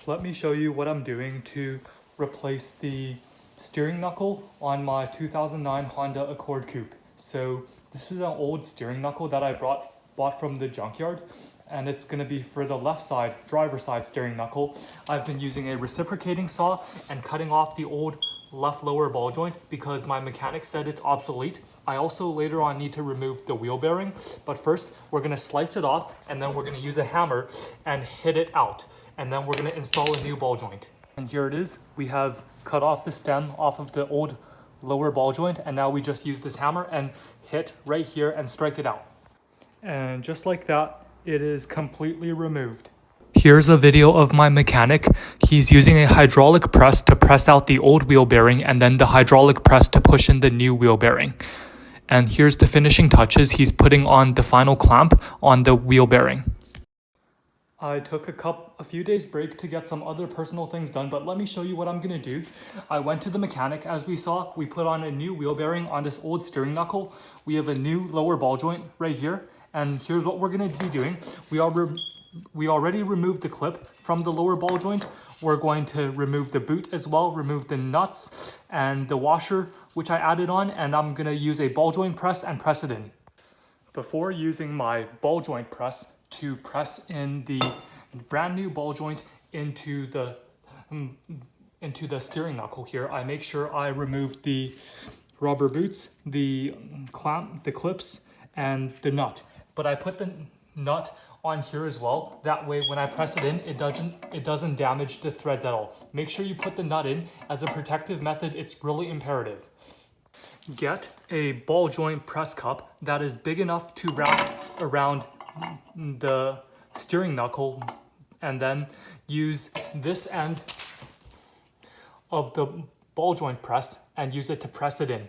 Let me show you what I'm doing to replace the steering knuckle on my 2009 Honda Accord coupe. So this is an old steering knuckle that I bought from the junkyard, and it's going to be for the left side, driver side steering knuckle. I've been using a reciprocating saw and cutting off the old left lower ball joint because my mechanic said it's obsolete. I also later on need to remove the wheel bearing, but first we're going to slice it off and then we're going to use a hammer and hit it out. And then we're going to install a new ball joint. And here it is. We have cut off the stem off of the old lower ball joint, and now we just use this hammer and hit right here and strike it out. And just like that, it is completely removed. Here's a video of my mechanic. He's using a hydraulic press to press out the old wheel bearing and then the hydraulic press to push in the new wheel bearing. And here's the finishing touches. He's putting on the final clamp on the wheel bearing. I took a few days break to get some other personal things done, but let me show you what I'm gonna do. I went to the mechanic, as we saw. We put on a new wheel bearing on this old steering knuckle. We have a new lower ball joint right here, and here's what we're gonna be doing. We already removed the clip from the lower ball joint. We're going to remove the boot as well, remove the nuts and the washer, which I added on, and I'm gonna use a ball joint press and press it in. Before using my ball joint press to press in the brand new ball joint into the steering knuckle here, I make sure I remove the rubber boots, the clamp, the clips, and the nut. But I put the nut on here as well. That way when I press it in, it doesn't damage the threads at all. Make sure you put the nut in. As a protective method, it's really imperative. Get a ball joint press cup that is big enough to wrap around the steering knuckle, and then use this end of the ball joint press and use it to press it in.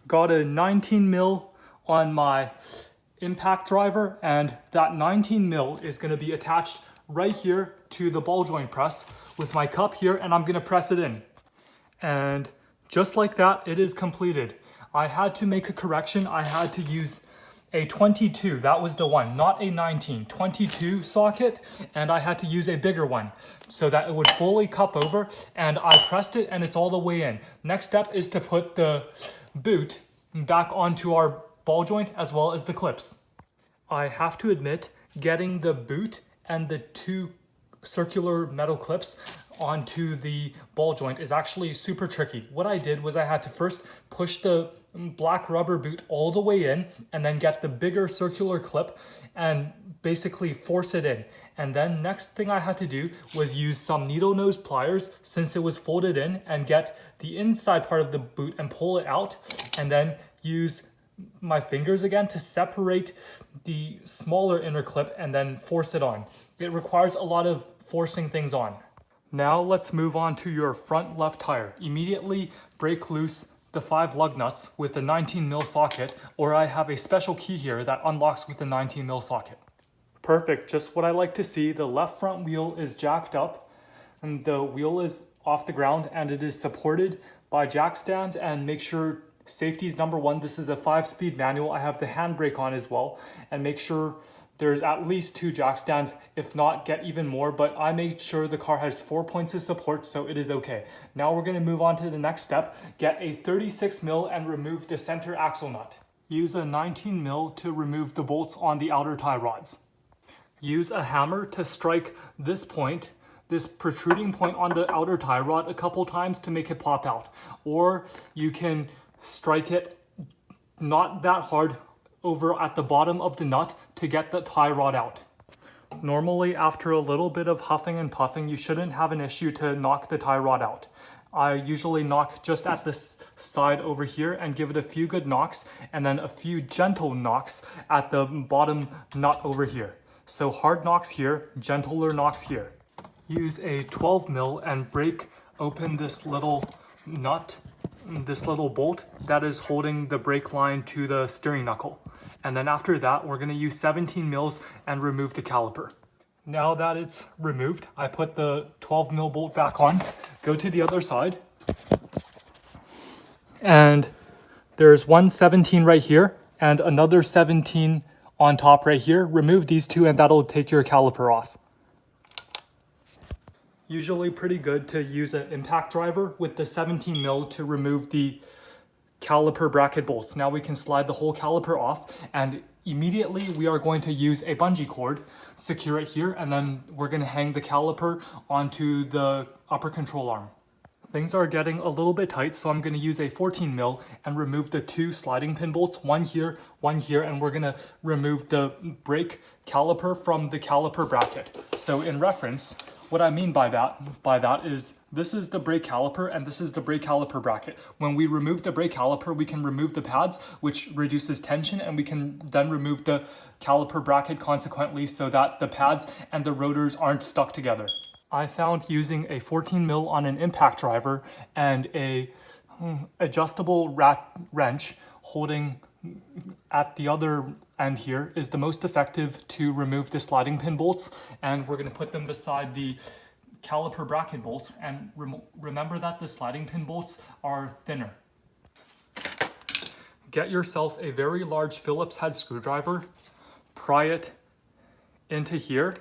Got a 19 mil on my impact driver, and that 19 mil is going to be attached right here to the ball joint press with my cup here, and I'm going to press it in. And just like that, it is completed. I had to make a correction. I had to use a 22, that was the one, not a 19, 22 socket, and I had to use a bigger one so that it would fully cup over, and I pressed it and it's all the way in. Next step is to put the boot back onto our ball joint as well as the clips. I have to admit, getting the boot and the two circular metal clips onto the ball joint is actually super tricky. What I did was I had to first push the black rubber boot all the way in and then get the bigger circular clip and basically force it in. And then next thing I had to do was use some needle nose pliers, since it was folded in, and get the inside part of the boot and pull it out, and then use my fingers again to separate the smaller inner clip and then force it on. It requires a lot of forcing things on. Now let's move on to your front left tire. Immediately break loose the 5 lug nuts with the 19 mil socket, or I have a special key here that unlocks with the 19 mil socket. Perfect, just what I like to see. The left front wheel is jacked up and the wheel is off the ground, and it is supported by jack stands. And make sure safety is number one. This is a 5-speed manual. I have the handbrake on as well, and make sure there's at least 2 jack stands. If not, get even more, but I made sure the car has 4 points of support, so it is okay. Now we're gonna move on to the next step. Get a 36 mil and remove the center axle nut. Use a 19 mil to remove the bolts on the outer tie rods. Use a hammer to strike this point, this protruding point on the outer tie rod, a couple times to make it pop out. Or you can strike it not that hard over at the bottom of the nut to get the tie rod out. Normally, after a little bit of huffing and puffing, you shouldn't have an issue to knock the tie rod out. I usually knock just at this side over here and give it a few good knocks, and then a few gentle knocks at the bottom nut over here. So hard knocks here, gentler knocks here. Use a 12 mil and break open this little nut, this little bolt that is holding the brake line to the steering knuckle. And then after that, we're gonna use 17 mils and remove the caliper. Now that it's removed, I put the 12 mil bolt back on, go to the other side, and there's one 17 right here and another 17 on top right here. Remove these two and that'll take your caliper off. Usually pretty good to use an impact driver with the 17 mil to remove the caliper bracket bolts. Now we can slide the whole caliper off, and immediately we are going to use a bungee cord, secure it here, and then we're going to hang the caliper onto the upper control arm. Things are getting a little bit tight, so I'm going to use a 14 mil and remove the 2 sliding pin bolts, one here, and we're going to remove the brake caliper from the caliper bracket. So in reference, what I mean by that is this is the brake caliper and this is the brake caliper bracket. When we remove the brake caliper, we can remove the pads, which reduces tension, and we can then remove the caliper bracket consequently so that the pads and the rotors aren't stuck together. I found using a 14 mil on an impact driver and a adjustable wrench holding at the other end here is the most effective to remove the sliding pin bolts, and we're going to put them beside the caliper bracket bolts, and remember that the sliding pin bolts are thinner. Get yourself a very large Phillips head screwdriver, pry it into here,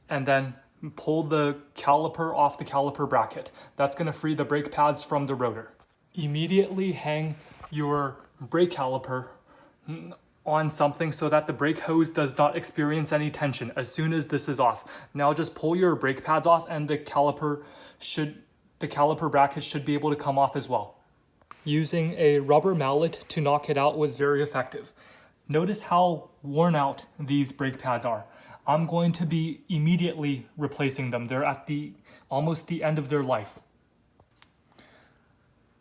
and then pull the caliper off the caliper bracket. That's going to free the brake pads from the rotor. Immediately hang your brake caliper on something so that the brake hose does not experience any tension as soon as this is off. Now just pull your brake pads off and the caliper bracket should be able to come off as well. Using a rubber mallet to knock it out was very effective. Notice how worn out these brake pads are. I'm going to be immediately replacing them. They're at almost the end of their life.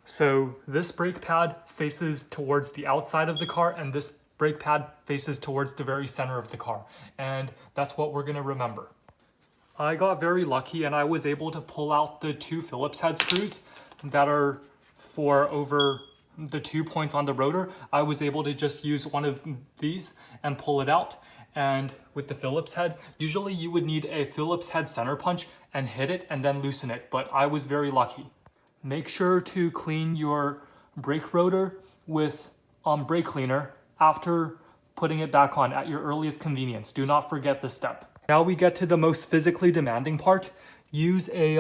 So this brake pad faces towards the outside of the car, and this brake pad faces towards the very center of the car. And that's what we're going to remember. I got very lucky and I was able to pull out the 2 Phillips head screws that are for over the 2 points on the rotor. I was able to just use one of these and pull it out. And with the Phillips head, usually you would need a Phillips head center punch and hit it and then loosen it, but I was very lucky. Make sure to clean your brake rotor with brake cleaner after putting it back on at your earliest convenience. Do not forget this step. Now we get to the most physically demanding part. Use a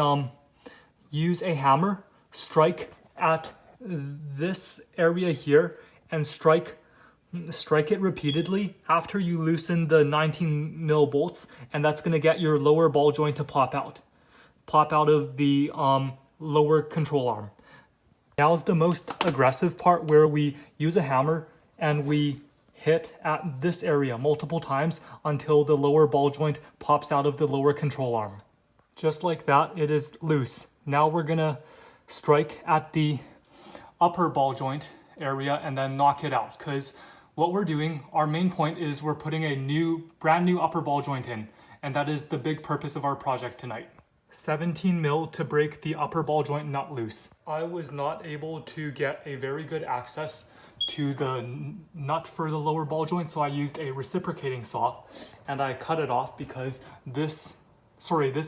hammer, strike at this area here, and strike it repeatedly after you loosen the 19 mil bolts, and that's going to get your lower ball joint to pop out of the lower control arm. Now is the most aggressive part, where we use a hammer and we hit at this area multiple times until the lower ball joint pops out of the lower control arm. Just like that, it is loose. Now we're gonna strike at the upper ball joint area and then knock it out, because what we're doing, our main point is we're putting a brand new upper ball joint in, and that is the big purpose of our project tonight. 17 mil to break the upper ball joint nut loose. I was not able to get a very good access to the nut for the lower ball joint, so I used a reciprocating saw and I cut it off, because this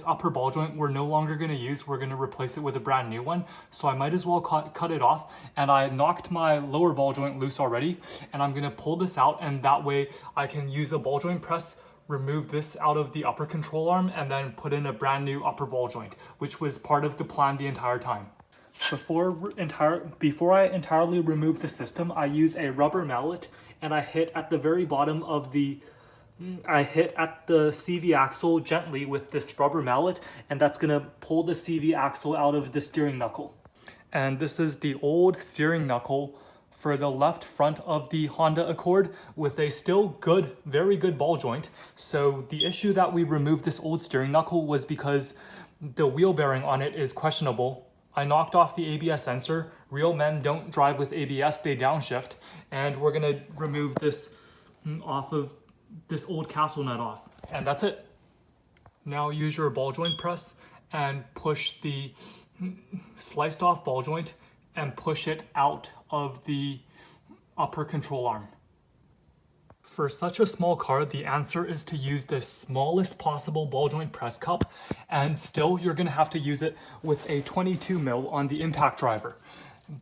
upper ball joint we're no longer going to use. We're going to replace it with a brand new one, so I might as well cut it off. And I knocked my lower ball joint loose already, and I'm going to pull this out, and that way I can use a ball joint press, remove this out of the upper control arm, and then put in a brand new upper ball joint, which was part of the plan the entire time. Before I entirely remove the system, I use a rubber mallet and I hit at the very bottom of I hit at the CV axle gently with this rubber mallet, and that's gonna pull the CV axle out of the steering knuckle. And this is the old steering knuckle for the left front of the Honda Accord with a still good, very good ball joint. So the issue that we removed this old steering knuckle was because the wheel bearing on it is questionable. I knocked off the ABS sensor. Real men don't drive with ABS, they downshift. And we're gonna remove this off of this old castle nut off. And that's it. Now use your ball joint press and push the sliced off ball joint and push it out of the upper control arm. For such a small car, the answer is to use the smallest possible ball joint press cup, and still you're gonna have to use it with a 22 mil on the impact driver.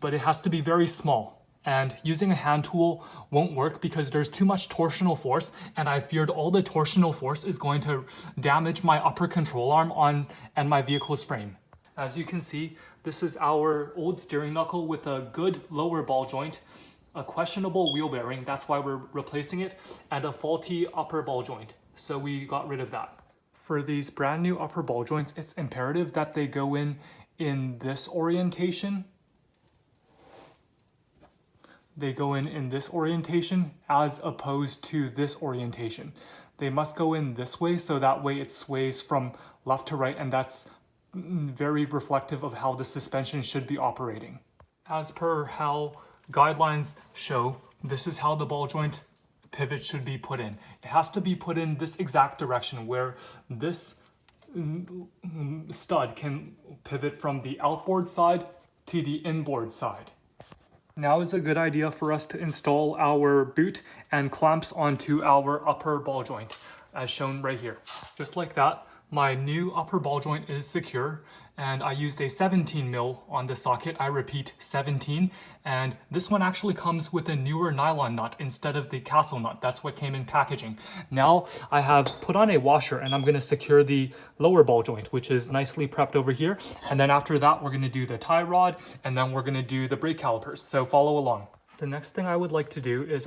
But it has to be very small. and using a hand tool won't work because there's too much torsional force, and I feared all the torsional force is going to damage my upper control arm and my vehicle's frame. As you can see, this is our old steering knuckle with a good lower ball joint, a questionable wheel bearing, that's why we're replacing it, and a faulty upper ball joint. So we got rid of that. For these brand new upper ball joints, it's imperative that they go in this orientation. They go in this orientation as opposed to this orientation. They must go in this way, so that way it sways from left to right, and that's very reflective of how the suspension should be operating. As per how guidelines show, this is how the ball joint pivot should be put in. It has to be put in this exact direction where this stud can pivot from the outboard side to the inboard side. Now is a good idea for us to install our boot and clamps onto our upper ball joint, as shown right here. Just like that, my new upper ball joint is secure, and I used a 17 mil on the socket. I repeat, 17. And this one actually comes with a newer nylon nut instead of the castle nut. That's what came in packaging. Now I have put on a washer, and I'm gonna secure the lower ball joint, which is nicely prepped over here. And then after that, we're gonna do the tie rod, and then we're gonna do the brake calipers. So follow along. The next thing I would like to do is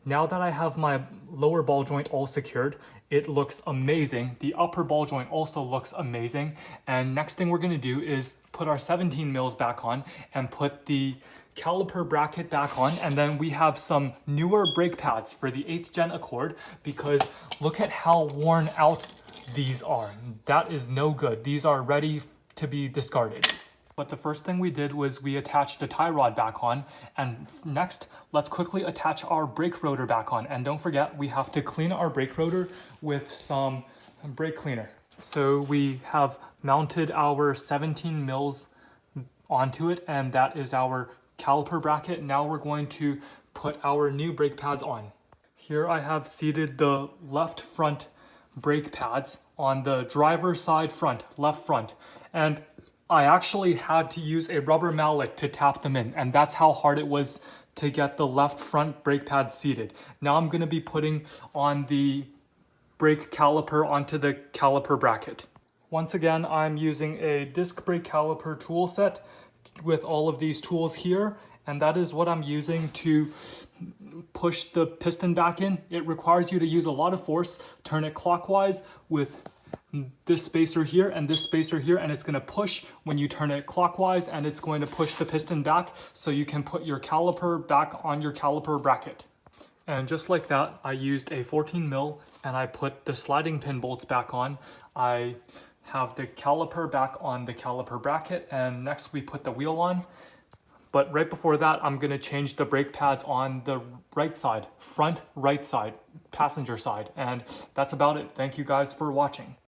now that I have my lower ball joint all secured, it looks amazing. The upper ball joint also looks amazing. And next thing we're gonna do is put our 17 mils back on and put the caliper bracket back on. And then we have some newer brake pads for the 8th gen Accord, because look at how worn out these are. That is no good. These are ready to be discarded. But the first thing we did was we attached the tie rod back on, and next let's quickly attach our brake rotor back on. And don't forget, we have to clean our brake rotor with some brake cleaner. So we have mounted our 17 mils onto it, and that is our caliper bracket. Now we're going to put our new brake pads on. Here I have seated the left front brake pads on the driver's side front, left front, and I actually had to use a rubber mallet to tap them in, and that's how hard it was to get the left front brake pads seated. Now I'm gonna be putting on the brake caliper onto the caliper bracket. Once again, I'm using a disc brake caliper tool set with all of these tools here, and that is what I'm using to push the piston back in. It requires you to use a lot of force, turn it clockwise with this spacer here and this spacer here, and it's going to push when you turn it clockwise, and it's going to push the piston back so you can put your caliper back on your caliper bracket. And just like that, I used a 14 mil and I put the sliding pin bolts back on. I have the caliper back on the caliper bracket, and next we put the wheel on. But right before that, I'm going to change the brake pads on the right side, front right side, passenger side, and that's about it. Thank you guys for watching.